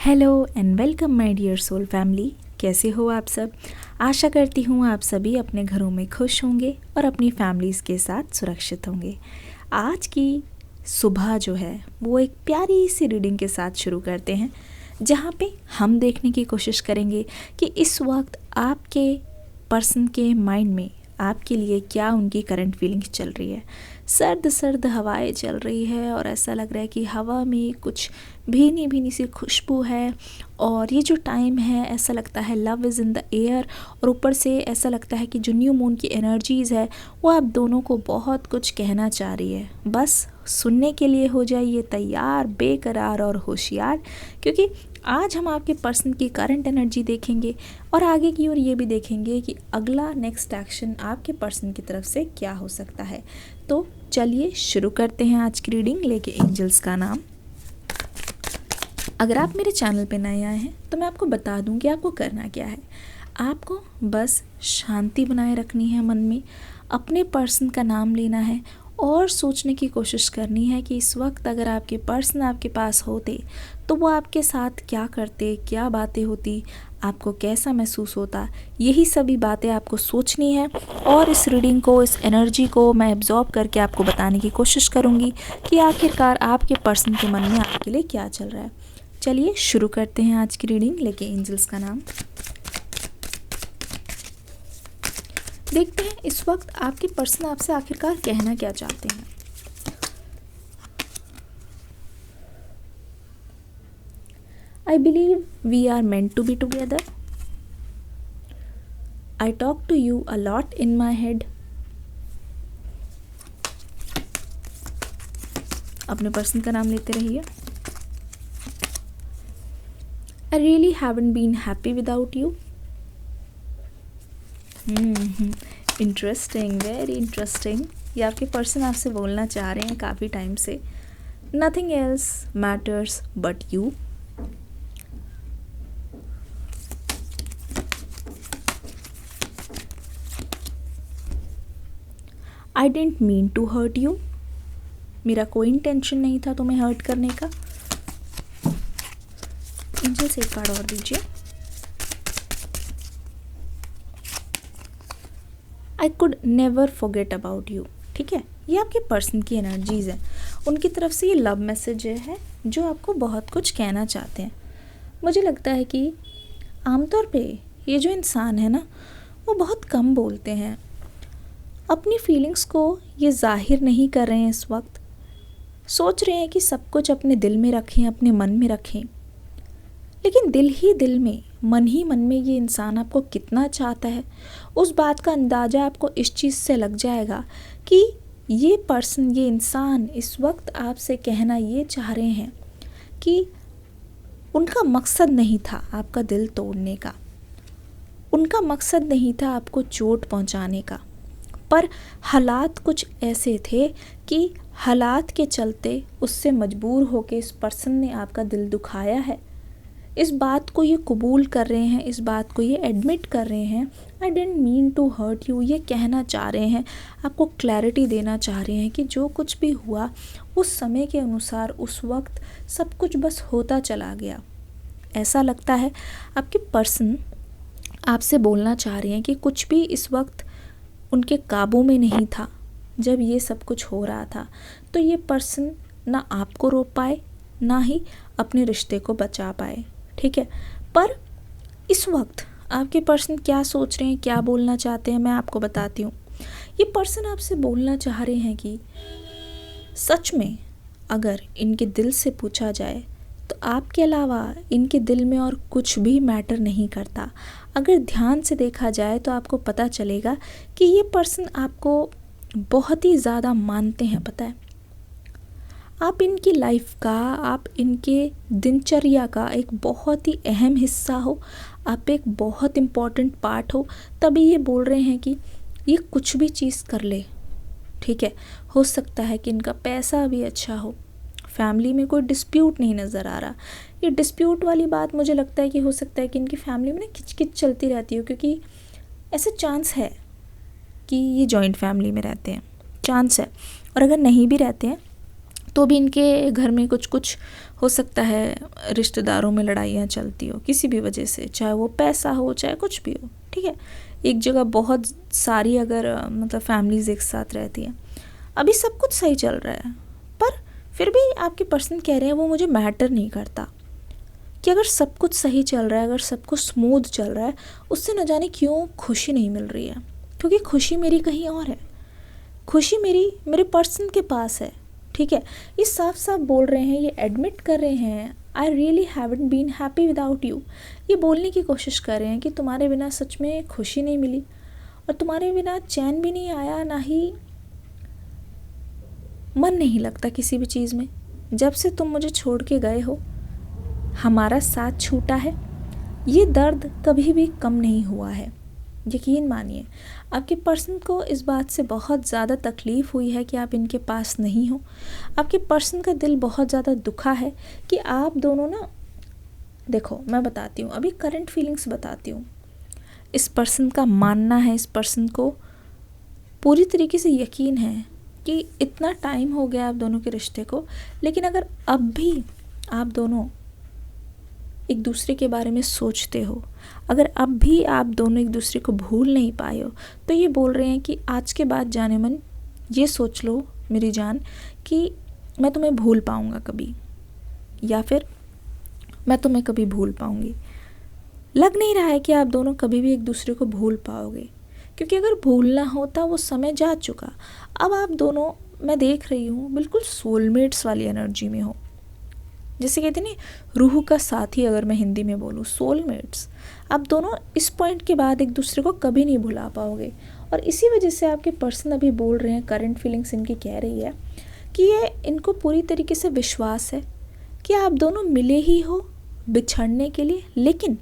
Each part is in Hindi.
Hello and welcome my dear soul family. कैसे हो आप सब? आशा करती हूँ आप सभी अपने घरों में खुश होंगे और अपनी फैमिलीज़ के साथ सुरक्षित होंगे। आज की सुबह जो है वो एक प्यारी सी रीडिंग के साथ शुरू करते हैं, जहाँ पे हम देखने की कोशिश करेंगे कि इस वक्त आपके पर्सन के माइंड में आपके लिए क्या उनकी करंट फीलिंग्स चल रही है। सर्द सर्द हवाएं चल रही है और ऐसा लग रहा है कि हवा में कुछ भीनी भीनी सी खुशबू है। और ये जो टाइम है ऐसा लगता है love is in the air. और ऊपर से ऐसा लगता है कि जो न्यू मून की एनर्जीज़ है वो आप दोनों को बहुत कुछ कहना चाह रही है। बस सुनने के लिए हो जाइए तैयार, बेकरार और होशियार, क्योंकि आज हम आपके पर्सन की करंट एनर्जी देखेंगे और आगे की ओर ये भी देखेंगे कि अगला नेक्स्ट एक्शन आपके पर्सन की तरफ से क्या हो सकता है। तो चलिए शुरू करते हैं आज की रीडिंग लेके एंजल्स का नाम। अगर आप मेरे चैनल पे नए आए हैं तो मैं आपको बता दूं कि आपको करना क्या है। आपको बस शांति बनाए रखनी है मन में, अपने पर्सन का नाम लेना है और सोचने की कोशिश करनी है कि इस वक्त अगर आपके पर्सन आपके पास होते तो वो आपके साथ क्या करते, क्या बातें होती, आपको कैसा महसूस होता। यही सभी बातें आपको सोचनी है और इस रीडिंग को, इस एनर्जी को मैं एब्जॉर्ब करके आपको बताने की कोशिश करूँगी कि आखिरकार आपके पर्सन के मन में आपके लिए क्या चल रहा है। चलिए शुरू करते हैं आज की रीडिंग लेके एंजल्स का नाम। देखते हैं इस वक्त आपके पर्सन आपसे आखिरकार कहना क्या चाहते हैं। I believe we are meant to be together. I talk to you a lot in my head. अपने पर्सन का नाम लेते रहिए। I really haven't been happy without you. Interesting, very interesting. ये आपके पर्सन आपसे बोलना चाह रहे हैं काफ़ी टाइम से। Nothing else matters but you. I didn't mean to hurt you. मेरा कोई इंटेंशन नहीं था तुम्हें हर्ट करने का। एंजल से एक कार्ड और दीजिए। I could never forget about you. ठीक है, ये आपके पर्सन की एनर्जीज है। उनकी तरफ से ये लव मैसेज है जो आपको बहुत कुछ कहना चाहते हैं। मुझे लगता है कि आमतौर पे ये जो इंसान है ना वो बहुत कम बोलते हैं, अपनी फीलिंग्स को ये जाहिर नहीं कर रहे हैं। इस वक्त सोच रहे हैं कि सब कुछ अपने दिल में रखें, अपने मन में रखें, लेकिन दिल ही दिल में, मन ही मन में ये इंसान आपको कितना चाहता है उस बात का अंदाज़ा आपको इस चीज़ से लग जाएगा कि ये पर्सन, ये इंसान इस वक्त आपसे कहना ये चाह रहे हैं कि उनका मकसद नहीं था आपका दिल तोड़ने का, उनका मकसद नहीं था आपको चोट पहुंचाने का, पर हालात कुछ ऐसे थे कि हालात के चलते उससे मजबूर होके इस पर्सन ने आपका दिल दुखाया है। इस बात को ये कबूल कर रहे हैं, इस बात को ये एडमिट कर रहे हैं। I didn't mean to hurt you, ये कहना चाह रहे हैं, आपको क्लैरिटी देना चाह रहे हैं कि जो कुछ भी हुआ उस समय के अनुसार उस वक्त सब कुछ बस होता चला गया। ऐसा लगता है आपके पर्सन आपसे बोलना चाह रहे हैं कि कुछ भी इस वक्त उनके काबू में नहीं था। जब ये सब कुछ हो रहा था तो ये पर्सन ना आपको रोक पाए ना ही अपने रिश्ते को बचा पाए। ठीक है, पर इस वक्त आपके पर्सन क्या सोच रहे हैं, क्या बोलना चाहते हैं, मैं आपको बताती हूँ। ये पर्सन आपसे बोलना चाह रहे हैं कि सच में अगर इनके दिल से पूछा जाए तो आपके अलावा इनके दिल में और कुछ भी मैटर नहीं करता। अगर ध्यान से देखा जाए तो आपको पता चलेगा कि ये पर्सन आपको बहुत ही ज़्यादा मानते हैं। पता है, आप इनकी लाइफ का, आप इनके दिनचर्या का एक बहुत ही अहम हिस्सा हो, आप एक बहुत इम्पॉर्टेंट पार्ट हो, तभी ये बोल रहे हैं कि ये कुछ भी चीज़ कर ले। ठीक है, हो सकता है कि इनका पैसा भी अच्छा हो, फैमिली में कोई डिस्प्यूट नहीं नज़र आ रहा। ये डिस्प्यूट वाली बात मुझे लगता है कि हो सकता है कि इनकी फैमिली में ना किचकिच चलती रहती हो, क्योंकि ऐसा चांस है कि ये जॉइंट फैमिली में रहते हैं, चांस है। और अगर नहीं भी रहते हैं तो भी इनके घर में कुछ कुछ हो सकता है, रिश्तेदारों में लड़ाइयाँ चलती हो किसी भी वजह से, चाहे वो पैसा हो चाहे कुछ भी हो, ठीक है। एक जगह बहुत सारी अगर मतलब फैमिलीज़ एक साथ रहती हैं, अभी सब कुछ सही चल रहा है, पर फिर भी आपके पर्सन कह रहे हैं वो मुझे मैटर नहीं करता, कि अगर सब कुछ सही चल रहा है, अगर सब कुछ स्मूथ चल रहा है, उससे न जाने क्यों खुशी नहीं मिल रही है, क्योंकि खुशी मेरी कहीं और है, खुशी मेरी मेरे पर्सन के पास है, ठीक है। ये साफ साफ बोल रहे हैं, ये एडमिट कर रहे हैं, I really haven't been happy without you. ये बोलने की कोशिश कर रहे हैं कि तुम्हारे बिना सच में खुशी नहीं मिली, और तुम्हारे बिना चैन भी नहीं आया, ना ही मन नहीं लगता किसी भी चीज़ में। जब से तुम मुझे छोड़ के गए हो, हमारा साथ छूटा है, ये दर्द कभी भी कम नहीं हुआ है। यकीन मानिए, आपके पर्सन को इस बात से बहुत ज़्यादा तकलीफ़ हुई है कि आप इनके पास नहीं हो। आपके पर्सन का दिल बहुत ज़्यादा दुखा है कि आप दोनों ना, देखो मैं बताती हूँ, अभी करंट फीलिंग्स बताती हूँ। इस पर्सन का मानना है, इस पर्सन को पूरी तरीके से यकीन है कि इतना टाइम हो गया आप दोनों के रिश्ते को, लेकिन अगर अब भी आप दोनों एक दूसरे के बारे में सोचते हो, अगर अब भी आप दोनों एक दूसरे को भूल नहीं पाए हो, तो ये बोल रहे हैं कि आज के बाद जाने मन ये सोच लो मेरी जान कि मैं तुम्हें भूल पाऊँगा कभी, या फिर मैं तुम्हें कभी भूल पाऊँगी। लग नहीं रहा है कि आप दोनों कभी भी एक दूसरे को भूल पाओगे, क्योंकि अगर भूलना होता वो समय जा चुका। अब आप दोनों, मैं देख रही हूँ, बिल्कुल सोलमेट्स वाली एनर्जी में हो, जैसे कहते नहीं, रूह का साथी, अगर मैं हिंदी में बोलूँ, सोलमेट्स। आप दोनों इस पॉइंट के बाद एक दूसरे को कभी नहीं भुला पाओगे, और इसी वजह से आपके पर्सन अभी बोल रहे हैं, करंट फीलिंग्स इनकी कह रही है कि ये इनको पूरी तरीके से विश्वास है कि आप दोनों मिले ही हो बिछड़ने के लिए, लेकिन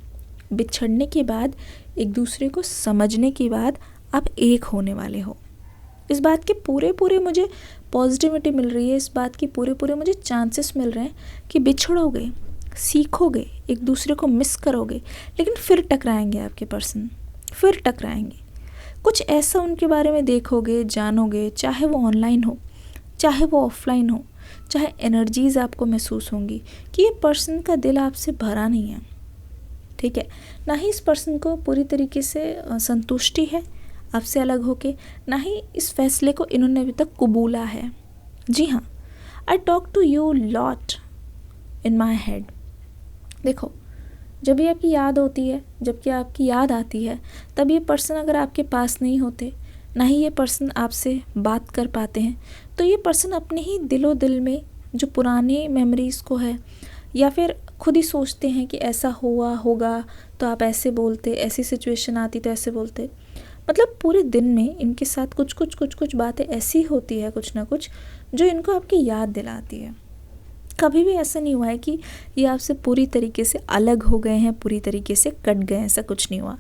बिछड़ने के बाद एक दूसरे को समझने के बाद आप एक होने वाले हो। इस बात के पूरे मुझे पॉजिटिविटी मिल रही है, इस बात की पूरे मुझे चांसेस मिल रहे हैं कि बिछड़ोगे, सीखोगे, एक दूसरे को मिस करोगे, लेकिन फिर टकराएंगे आपके पर्सन, फिर टकराएंगे। कुछ ऐसा उनके बारे में देखोगे, जानोगे, चाहे वो ऑनलाइन हो, चाहे वो ऑफलाइन हो, चाहे एनर्जीज़ आपको महसूस होंगी कि ये पर्सन का दिल आपसे भरा नहीं है, ठीक है। ना ही इस पर्सन को पूरी तरीके से संतुष्टि है आपसे अलग होके, ना ही इस फैसले को इन्होंने अभी तक कबूला है। जी हाँ, I talk to you lot in my head. देखो, जब भी आपकी याद होती है, जबकि आपकी याद आती है, तब ये पर्सन अगर आपके पास नहीं होते, ना ही ये पर्सन आपसे बात कर पाते हैं, तो ये पर्सन अपने ही दिलो दिल में जो पुराने मेमोरीज़ को है, या फिर खुद ही सोचते हैं कि ऐसा हुआ होगा तो आप ऐसे बोलते, ऐसी सिचुएशन आती तो ऐसे बोलते। मतलब पूरे दिन में इनके साथ कुछ बातें ऐसी होती है, कुछ ना कुछ, जो इनको आपकी याद दिलाती है। कभी भी ऐसा नहीं हुआ है कि ये आपसे पूरी तरीके से अलग हो गए हैं, पूरी तरीके से कट गए, ऐसा कुछ नहीं हुआ।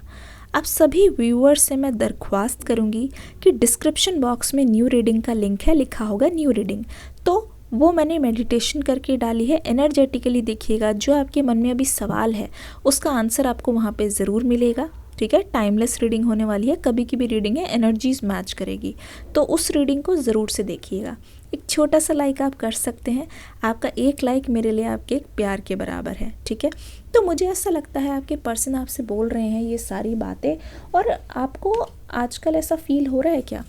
आप सभी व्यूअर्स से मैं दरख्वास्त करूँगी कि डिस्क्रिप्शन बॉक्स में न्यू रीडिंग का लिंक है, लिखा होगा न्यू रीडिंग, तो वो मैंने मेडिटेशन करके डाली है। एनर्जेटिकली देखिएगा, जो आपके मन में अभी सवाल है उसका आंसर आपको वहाँ पे ज़रूर मिलेगा, ठीक है। टाइमलेस रीडिंग होने वाली है, कभी की भी रीडिंग है, एनर्जीज मैच करेगी, तो उस रीडिंग को ज़रूर से देखिएगा। एक छोटा सा लाइक आप कर सकते हैं, आपका एक लाइक मेरे लिए आपके एक प्यार के बराबर है, ठीक है। तो मुझे ऐसा लगता है आपके पर्सन आपसे बोल रहे हैं ये सारी बातें, और आपको आजकल ऐसा फील हो रहा है क्या,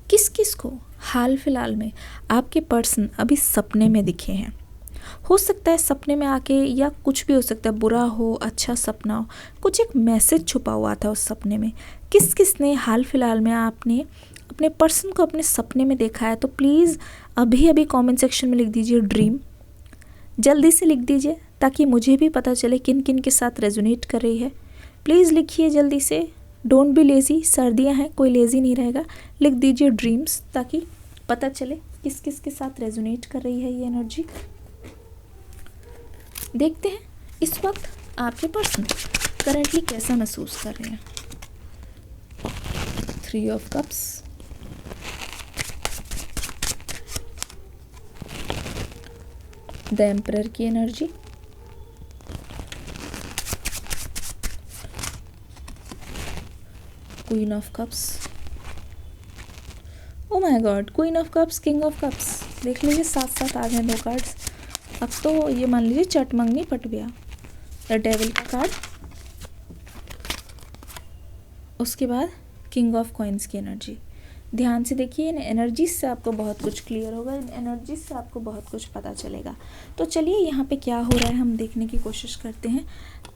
किस किस को हाल फिलहाल में आपके पर्सन अभी सपने में दिखे हैं? हो सकता है सपने में आके, या कुछ भी हो सकता है, बुरा हो, अच्छा सपना हो, कुछ एक मैसेज छुपा हुआ था उस सपने में। किस किस ने हाल फिलहाल में आपने अपने पर्सन को अपने सपने में देखा है? तो प्लीज़ अभी कमेंट सेक्शन में लिख दीजिए ड्रीम, जल्दी से लिख दीजिए, ताकि मुझे भी पता चले किन किन के साथ रेजोनेट कर रही है। प्लीज़ लिखिए जल्दी से, डोंट बी लेज़ी, सर्दियाँ हैं, कोई लेज़ी नहीं रहेगा। लिख दीजिए ड्रीम्स, ताकि पता चले किस किस के साथ रेजोनेट कर रही है ये एनर्जी। देखते हैं इस वक्त आपके पर्सन करंटली कैसा महसूस कर रहे हैं। 3 ऑफ कप्स, द एम्परर की energy, queen of cups, oh my God, queen of cups, king of cups, देख लीजिए साथ साथ आ गए 2 कार्ड्स। अब तो ये मान लीजिए चटमंगनी पट गया, द डेविल का कार्ड, उसके बाद किंग ऑफ कॉइन्स की एनर्जी। ध्यान से देखिए, इन एनर्जीज से आपको बहुत कुछ क्लियर होगा, इन एनर्जीज से आपको बहुत कुछ पता चलेगा। तो चलिए यहाँ पे क्या हो रहा है हम देखने की कोशिश करते हैं।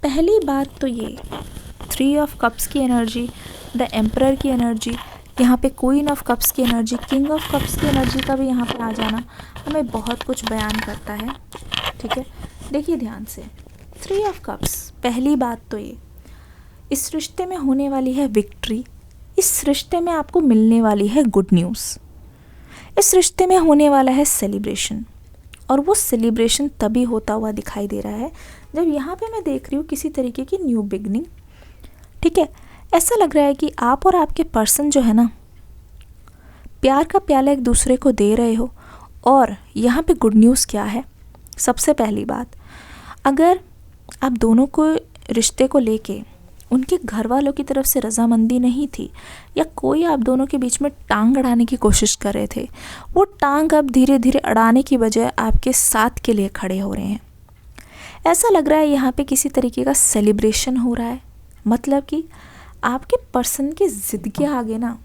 पहली बात तो ये 3 ऑफ कप्स की एनर्जी, द एम्परर की एनर्जी, यहाँ पे क्वीन ऑफ कप्स की एनर्जी, किंग ऑफ कप्स की एनर्जी का भी यहाँ पे आ जाना हमें बहुत कुछ बयान करता है। ठीक है, देखिए ध्यान से, 3 ऑफ कप्स, पहली बात तो ये, इस रिश्ते में होने वाली है विक्ट्री, इस रिश्ते में आपको मिलने वाली है गुड न्यूज़, इस रिश्ते में होने वाला है सेलिब्रेशन, और वो सेलिब्रेशन तभी होता हुआ दिखाई दे रहा है जब यहाँ पे मैं देख रही हूँ किसी तरीके की न्यू बिगनिंग। ठीक है, ऐसा लग रहा है कि आप और आपके पर्सन जो है ना, प्यार का प्याला एक दूसरे को दे रहे हो। और यहाँ पे गुड न्यूज़ क्या है, सबसे पहली बात, अगर आप दोनों को रिश्ते को लेके उनके घर वालों की तरफ से रजामंदी नहीं थी, या कोई आप दोनों के बीच में टांग अड़ाने की कोशिश कर रहे थे, वो टांग अब धीरे धीरे अड़ाने की बजाय आपके साथ के लिए खड़े हो रहे हैं। ऐसा लग रहा है यहाँ पे किसी तरीके का सेलिब्रेशन हो रहा है, मतलब कि आपके पर्सन की ज़िद के आगे ना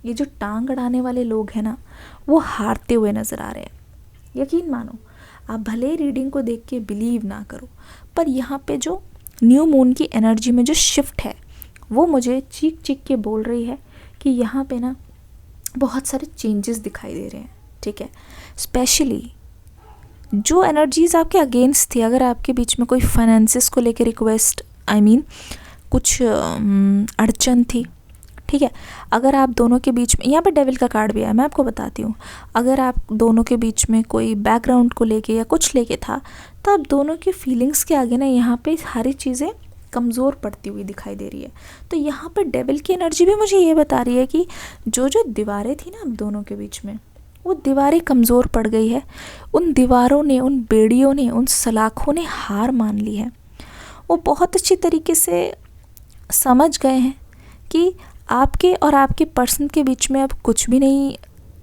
ये जो टांग अड़ाने वाले लोग हैं ना, वो हारते हुए नज़र आ रहे हैं। यकीन मानो, आप भले रीडिंग को देख के बिलीव ना करो, पर यहाँ पे जो न्यू मून की एनर्जी में जो शिफ्ट है वो मुझे चीख चीख के बोल रही है कि यहाँ पे ना बहुत सारे चेंजेस दिखाई दे रहे हैं। ठीक है, स्पेशली जो एनर्जीज आपके अगेंस्ट थी, अगर आपके बीच में कोई फाइनेंसिस को लेकर रिक्वेस्ट, कुछ अड़चन थी। ठीक है, अगर आप दोनों के बीच में, यहाँ पे डेविल का कार्ड भी है, मैं आपको बताती हूँ, अगर आप दोनों के बीच में कोई बैकग्राउंड को लेके या कुछ लेके था, तो आप दोनों की फीलिंग्स के आगे ना यहाँ पे सारी चीज़ें कमज़ोर पड़ती हुई दिखाई दे रही है। तो यहाँ पे डेविल की एनर्जी भी मुझे ये बता रही है कि जो जो दीवारें थी ना आप दोनों के बीच में, वो दीवारें कमज़ोर पड़ गई है। उन दीवारों ने, उन बेड़ियों ने, उन सलाखों ने हार मान ली है। वो बहुत अच्छी तरीके से समझ गए हैं कि आपके और आपके पर्सन के बीच में अब कुछ भी नई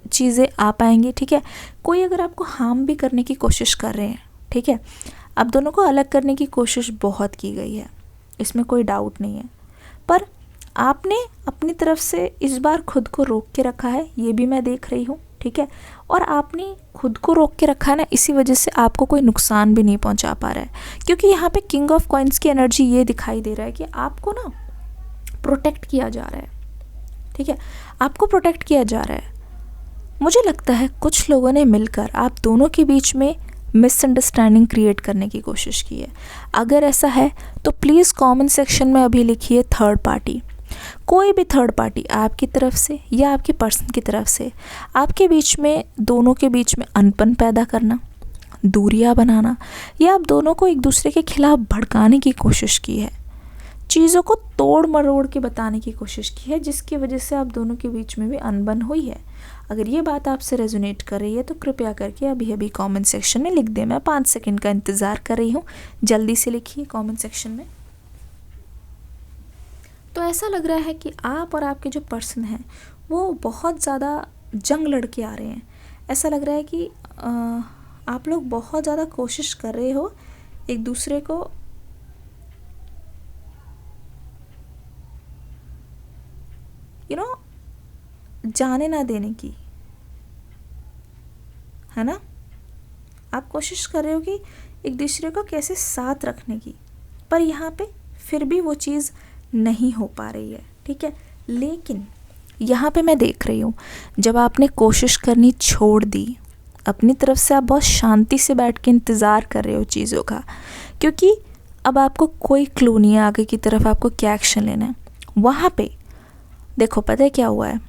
चीज़ें आ पाएंगी। ठीक है, कोई अगर आपको हार्म भी करने की कोशिश कर रहे हैं, ठीक है, आप दोनों को अलग करने की कोशिश बहुत की गई है, इसमें कोई डाउट नहीं है, पर आपने अपनी तरफ से इस बार खुद को रोक के रखा है, ये भी मैं देख रही हूँ। ठीक है, और आपने खुद को रोक के रखा है ना, इसी वजह से आपको कोई नुकसान भी नहीं पहुँचा पा रहा है, क्योंकि यहाँ पे किंग ऑफ कॉइन्स की एनर्जी ये दिखाई दे रहा है कि आपको ना प्रोटेक्ट किया जा रहा है। ठीक है, आपको प्रोटेक्ट किया जा रहा है। मुझे लगता है कुछ लोगों ने मिलकर आप दोनों के बीच में मिसअंडरस्टैंडिंग क्रिएट करने की कोशिश की है। अगर ऐसा है तो प्लीज़ कमेंट सेक्शन में अभी लिखिए थर्ड पार्टी। कोई भी थर्ड पार्टी आपकी तरफ से या आपके पर्सन की तरफ से आपके बीच में, दोनों के बीच में अनबन पैदा करना, दूरियां बनाना, या आप दोनों को एक दूसरे के खिलाफ भड़काने की कोशिश की है, चीज़ों को तोड़ मरोड़ के बताने की कोशिश की है, जिसकी वजह से आप दोनों के बीच में भी अनबन हुई है। अगर ये बात आपसे रेजोनेट कर रही है तो कृपया करके अभी अभी कमेंट सेक्शन में लिख दें। मैं 5 सेकंड का इंतज़ार कर रही हूँ, जल्दी से लिखिए कमेंट सेक्शन में। तो ऐसा लग रहा है कि आप और आपके जो पर्सन हैं वो बहुत ज़्यादा जंग लड़के आ रहे हैं। ऐसा लग रहा है कि आप लोग बहुत ज़्यादा कोशिश कर रहे हो एक दूसरे को जाने ना देने की, है ना। आप कोशिश कर रहे हो कि एक दूसरे को कैसे साथ रखने की, पर यहाँ पे फिर भी वो चीज़ नहीं हो पा रही है। ठीक है, लेकिन यहाँ पे मैं देख रही हूँ जब आपने कोशिश करनी छोड़ दी, अपनी तरफ से आप बहुत शांति से बैठ के इंतज़ार कर रहे हो चीज़ों का, क्योंकि अब आपको कोई क्लू नहीं है आगे की तरफ आपको क्या एक्शन लेना है। वहाँ पे देखो पता है क्या हुआ है,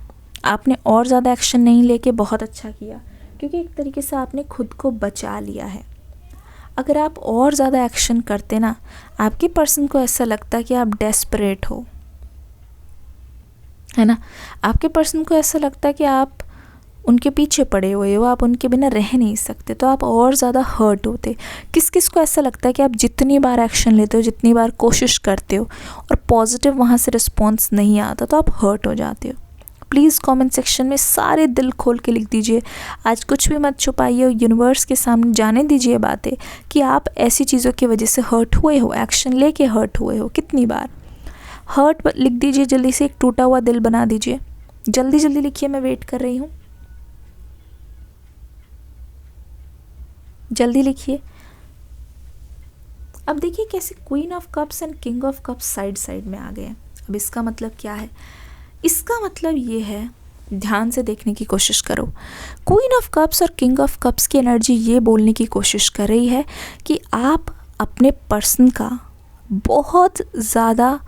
आपने और ज़्यादा एक्शन नहीं लेके बहुत अच्छा किया, क्योंकि एक तरीके से आपने खुद को बचा लिया है। अगर आप और ज़्यादा एक्शन करते ना, आपके पर्सन को ऐसा लगता है कि आप डेस्परेट हो, है ना। आपके पर्सन को ऐसा लगता है कि आप उनके पीछे पड़े हुए हो, आप उनके बिना रह नहीं सकते, तो आप और ज़्यादा हर्ट होते। किस किस को ऐसा लगता है कि आप जितनी बार एक्शन लेते हो, जितनी बार कोशिश करते हो और पॉजिटिव वहाँ से रिस्पॉन्स नहीं आता, तो आप हर्ट हो जाते हो। प्लीज़ कमेंट सेक्शन में सारे दिल खोल के लिख दीजिए। आज कुछ भी मत छुपाइए, यूनिवर्स के सामने जाने दीजिए बातें कि आप ऐसी चीज़ों की वजह से हर्ट हुए हो, एक्शन लेके हर्ट हुए हो, कितनी बार। हर्ट लिख दीजिए जल्दी से, एक टूटा हुआ दिल बना दीजिए। जल्दी जल्दी लिखिए, मैं वेट कर रही हूँ, जल्दी लिखिए। अब देखिए कैसे queen of cups and king of cups side side में आ गए। अब इसका मतलब क्या है? इसका मतलब ये है, ध्यान से देखने की कोशिश करो। क्वीन ऑफ कप्स और किंग ऑफ कप्स की एनर्जी ये बोलने की कोशिश कर रही है कि आप अपने पर्सन का बहुत ज़्यादा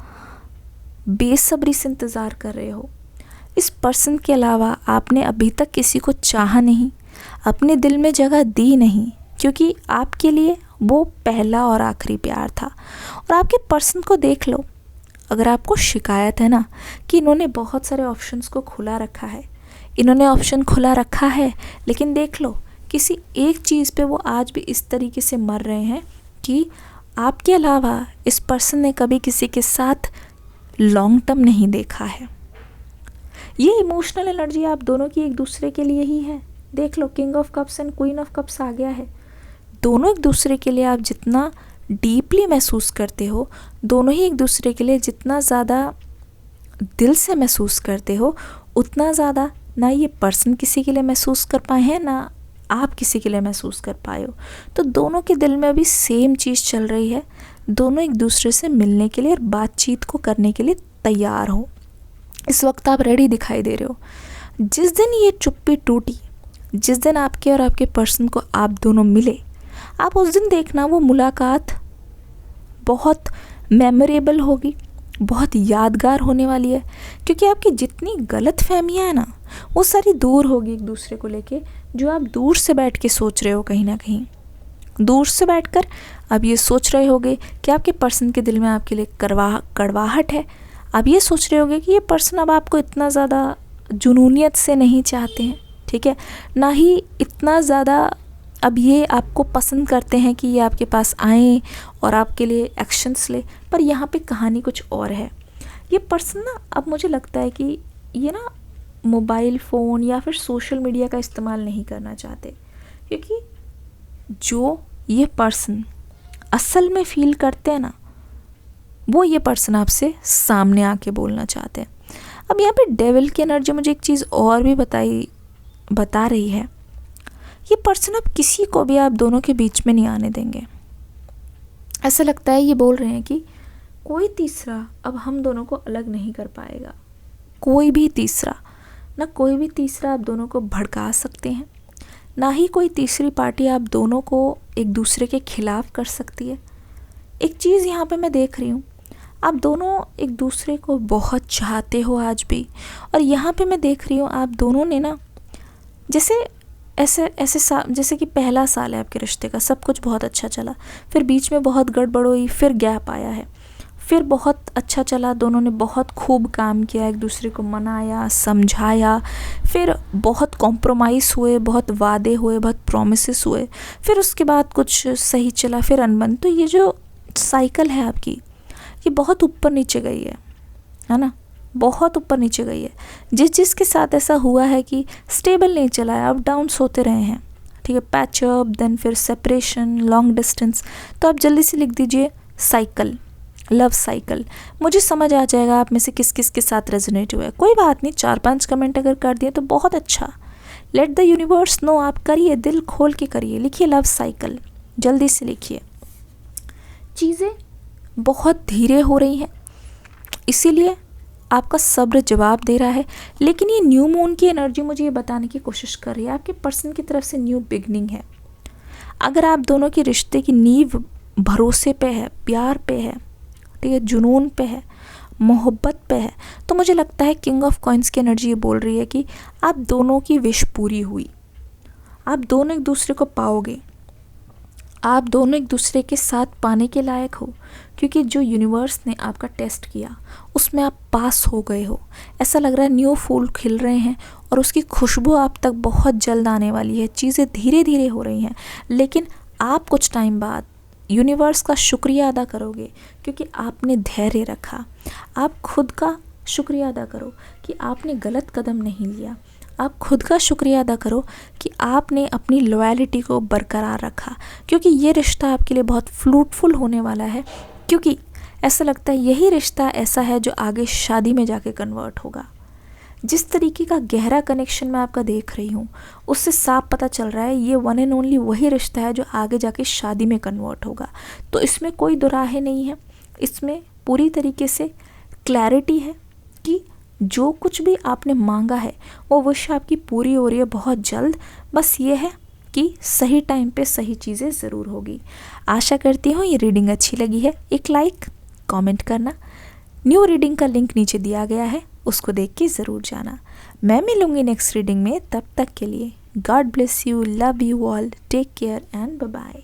बेसब्री से इंतज़ार कर रहे हो। इस पर्सन के अलावा आपने अभी तक किसी को चाहा नहीं, अपने दिल में जगह दी नहीं, क्योंकि आपके लिए वो पहला और आखिरी प्यार था। और आपके पर्सन को देख लो, अगर आपको शिकायत है ना कि इन्होंने बहुत सारे ऑप्शंस को खुला रखा है, इन्होंने ऑप्शन खुला रखा है, लेकिन देख लो किसी एक चीज़ पे वो आज भी इस तरीके से मर रहे हैं कि आपके अलावा इस पर्सन ने कभी किसी के साथ लॉन्ग टर्म नहीं देखा है। ये इमोशनल एनर्जी आप दोनों की एक दूसरे के लिए ही है। देख लो, king of cups and queen of cups आ गया है। दोनों एक दूसरे के लिए आप जितना डीपली महसूस करते हो, दोनों ही एक दूसरे के लिए जितना ज़्यादा दिल से महसूस करते हो, उतना ज़्यादा ना ये पर्सन किसी के लिए महसूस कर पाए हैं, ना आप किसी के लिए महसूस कर पाए हो। तो दोनों के दिल में अभी सेम चीज़ चल रही है। दोनों एक दूसरे से मिलने के लिए और बातचीत को करने के लिए तैयार हो। इस वक्त आप रेडी दिखाई दे रहे हो। जिस दिन ये चुप्पी टूटी, जिस दिन आपके और आपके पर्सन को आप दोनों मिले, आप उस दिन देखना वो मुलाकात बहुत मेमोरेबल होगी, बहुत यादगार होने वाली है। क्योंकि आपकी जितनी गलत फहमियाँ हैं ना, वो सारी दूर होगी एक दूसरे को लेके। जो आप दूर से बैठ के सोच रहे हो, कहीं ना कहीं दूर से बैठकर अब ये सोच रहे होगे कि आपके पर्सन के दिल में आपके लिए कड़वाहट है। अब ये सोच रहे होगे कि ये पर्सन अब आपको इतना ज़्यादा जुनूनियत से नहीं चाहते हैं, ठीक है, ना ही इतना ज़्यादा अब ये आपको पसंद करते हैं कि ये आपके पास आएँ और आपके लिए एक्शंस ले। पर यहाँ पे कहानी कुछ और है। ये पर्सन ना, अब मुझे लगता है कि ये ना मोबाइल फ़ोन या फिर सोशल मीडिया का इस्तेमाल नहीं करना चाहते, क्योंकि जो ये पर्सन असल में फ़ील करते हैं ना, वो ये पर्सन आपसे सामने आके बोलना चाहते हैं। अब यहाँ पे डेविल की एनर्जी मुझे एक चीज़ और भी बता रही है। ये पर्सन अब किसी को भी आप दोनों के बीच में नहीं आने देंगे। ऐसा लगता है ये बोल रहे हैं कि कोई तीसरा अब हम दोनों को अलग नहीं कर पाएगा। कोई भी तीसरा आप दोनों को भड़का सकते हैं, ना ही कोई तीसरी पार्टी आप दोनों को एक दूसरे के खिलाफ कर सकती है। एक चीज़ यहाँ पे मैं देख रही हूँ, आप दोनों एक दूसरे को बहुत चाहते हो आज भी। और यहाँ पे मैं देख रही हूँ आप दोनों ने ना, जैसे कि पहला साल है आपके रिश्ते का, सब कुछ बहुत अच्छा चला, फिर बीच में बहुत गड़बड़ हुई, फिर गैप आया है, फिर बहुत अच्छा चला, दोनों ने बहुत खूब काम किया, एक दूसरे को मनाया, समझाया, फिर बहुत कॉम्प्रोमाइज़ हुए, बहुत वादे हुए, बहुत प्रॉमिसेस हुए, फिर उसके बाद कुछ सही चला, फिर अनबन। तो ये जो साइकिल है आपकी, ये बहुत ऊपर नीचे गई है ना, बहुत ऊपर नीचे गई है। जिसके साथ ऐसा हुआ है कि स्टेबल नहीं चला है, अप डाउन्स होते रहे हैं, ठीक है, पैचअप, देन फिर सेपरेशन, लॉन्ग डिस्टेंस। तो आप जल्दी से लिख दीजिए साइकिल, लव साइकिल। मुझे समझ आ जाएगा आप में से किस किस के साथ रेजोनेट हुआ है। कोई बात नहीं, 4-5 कमेंट अगर कर दिए तो बहुत अच्छा। लेट द यूनिवर्स नो, आप करिए, दिल खोल के करिए, लिखिए लव साइकिल, जल्दी से लिखिए। चीज़ें बहुत धीरे हो रही हैं, इसीलिए आपका सब्र जवाब दे रहा है। लेकिन ये न्यू मून की एनर्जी मुझे ये बताने की कोशिश कर रही है आपके पर्सन की तरफ से न्यू बिगनिंग है। अगर आप दोनों के रिश्ते की नींव भरोसे पे है, प्यार पे है, ठीक है, जुनून पे है, मोहब्बत पे है, तो मुझे लगता है किंग ऑफ कॉइन्स की एनर्जी ये बोल रही है कि आप दोनों की विश पूरी हुई। आप दोनों एक दूसरे को पाओगे, आप दोनों एक दूसरे के साथ पाने के लायक हो, क्योंकि जो यूनिवर्स ने आपका टेस्ट किया उसमें आप पास हो गए हो। ऐसा लग रहा है न्यू फूल खिल रहे हैं और उसकी खुशबू आप तक बहुत जल्द आने वाली है। चीज़ें धीरे धीरे हो रही हैं, लेकिन आप कुछ टाइम बाद यूनिवर्स का शुक्रिया अदा करोगे, क्योंकि आपने धैर्य रखा, आप खुद का शुक्रिया अदा करो कि आपने गलत कदम नहीं लिया। आप खुद का शुक्रिया अदा करो कि आपने अपनी लॉयल्टी को बरकरार रखा, क्योंकि ये रिश्ता आपके लिए बहुत फ्रूटफुल होने वाला है। क्योंकि ऐसा लगता है यही रिश्ता ऐसा है जो आगे शादी में जाके कन्वर्ट होगा। जिस तरीके का गहरा कनेक्शन मैं आपका देख रही हूँ, उससे साफ पता चल रहा है ये वन एंड ओनली वही रिश्ता है जो आगे जाके शादी में कन्वर्ट होगा। तो इसमें कोई दुराहे नहीं है, इसमें पूरी तरीके से क्लैरिटी है कि जो कुछ भी आपने मांगा है वो विश आपकी पूरी हो रही है बहुत जल्द। बस ये है कि सही टाइम पे सही चीज़ें ज़रूर होगी। आशा करती हूँ ये रीडिंग अच्छी लगी है। एक लाइक, कमेंट करना। न्यू रीडिंग का लिंक नीचे दिया गया है, उसको देख के ज़रूर जाना। मैं मिलूँगी नेक्स्ट रीडिंग में, तब तक के लिए God bless you, love you all, take care and bye bye.